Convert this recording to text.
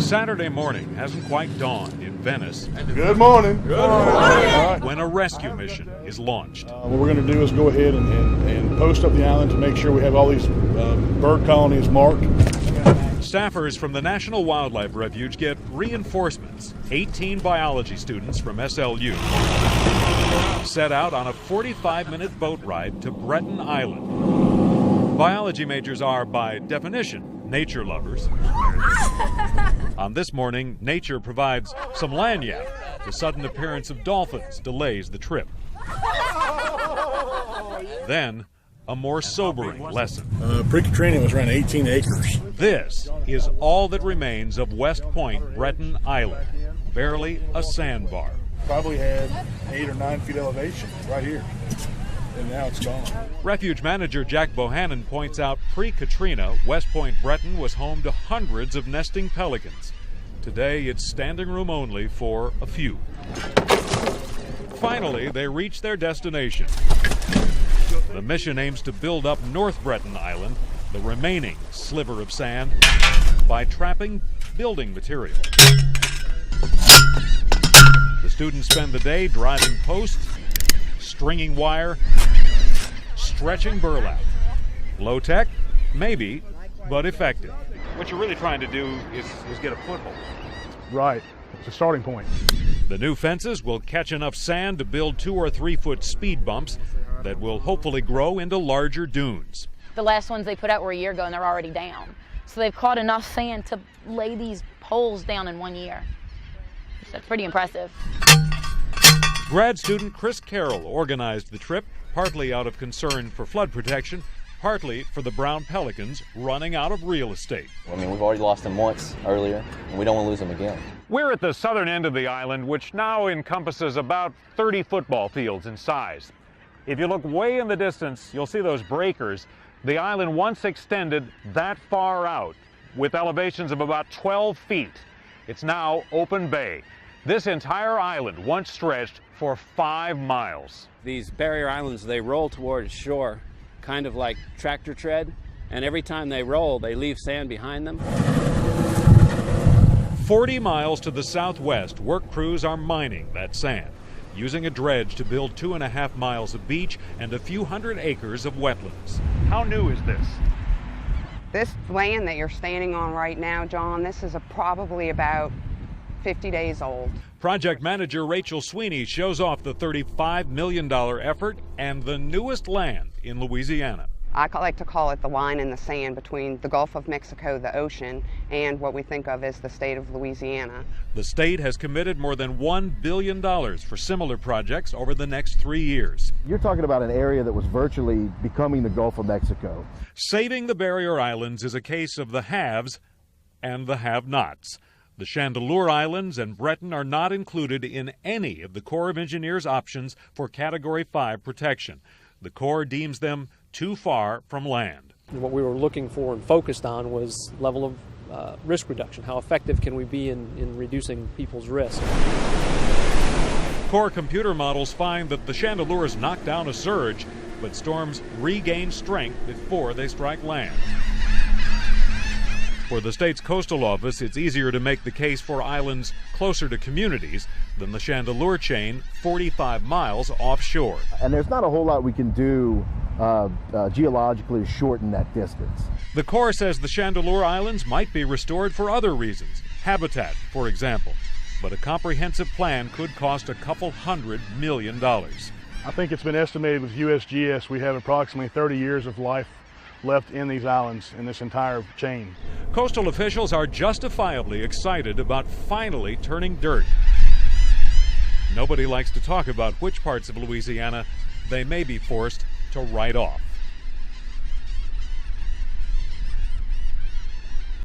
Saturday morning hasn't quite dawned in Venice. Good morning. Good morning. When a rescue mission is launched. What we're going to do is go ahead and post up the island to make sure we have all these bird colonies marked. Staffers from the National Wildlife Refuge get reinforcements. 18 biology students from SLU set out on a 45-minute boat ride to Breton Island. Biology majors are, by definition, nature lovers. On this morning, nature provides some lagniappe. The sudden appearance of dolphins delays the trip. Then, a more sobering lesson. Pre-Katrina was around 18 acres. This is all that remains of West Point, Breton Island. Barely a sandbar. Probably had 8 or 9 feet elevation right here. And now it's gone. Refuge manager Jack Bohannon points out pre-Katrina, West Point Breton was home to hundreds of nesting pelicans. Today, it's standing room only for a few. Finally, they reach their destination. The mission aims to build up North Breton Island, the remaining sliver of sand, by trapping building material. The students spend the day driving posts, stringing wire, stretching burlap. Low tech? Maybe, but effective. What you're really trying to do is get a foothold. Right. It's a starting point. The new fences will catch enough sand to build 2 or 3 foot speed bumps that will hopefully grow into larger dunes. The last ones they put out were a year ago and they're already down. So they've caught enough sand to lay these poles down in 1 year. So that's pretty impressive. Grad student Chris Carroll organized the trip, partly out of concern for flood protection, partly for the brown pelicans running out of real estate. I mean, we've already lost them once earlier, and we don't want to lose them again. We're at the southern end of the island, which now encompasses about 30 football fields in size. If you look way in the distance, you'll see those breakers. The island once extended that far out, with elevations of about 12 feet. It's now open bay. This entire island once stretched for 5 miles. These barrier islands, they roll towards shore, kind of like tractor tread, and every time they roll, they leave sand behind them. 40 miles to the southwest, work crews are mining that sand, using a dredge to build 2.5 miles of beach and a few hundred acres of wetlands. How new is this? This land that you're standing on right now, John, this is probably about 50 days old. Project manager Rachel Sweeney shows off the $35 million effort and the newest land in Louisiana. I like to call it the line in the sand between the Gulf of Mexico, the ocean, and what we think of as the state of Louisiana. The state has committed more than $1 billion for similar projects over the next 3 years. You're talking about an area that was virtually becoming the Gulf of Mexico. Saving the barrier islands is a case of the haves and the have-nots. The Chandeleur Islands and Breton are not included in any of the Corps of Engineers' options for Category 5 protection. The Corps deems them too far from land. What we were looking for and focused on was level of risk reduction. How effective can we be in reducing people's risk? Corps computer models find that the Chandeleurs knock down a surge, but storms regain strength before they strike land. For the state's coastal office, it's easier to make the case for islands closer to communities than the Chandeleur chain 45 miles offshore. And there's not a whole lot we can do geologically to shorten that distance. The Corps says the Chandeleur Islands might be restored for other reasons, habitat, for example. But a comprehensive plan could cost a couple $100 million. I think it's been estimated with USGS we have approximately 30 years of life left in these islands in this entire chain. Coastal officials are justifiably excited about finally turning dirt. Nobody likes to talk about which parts of Louisiana they may be forced to write off.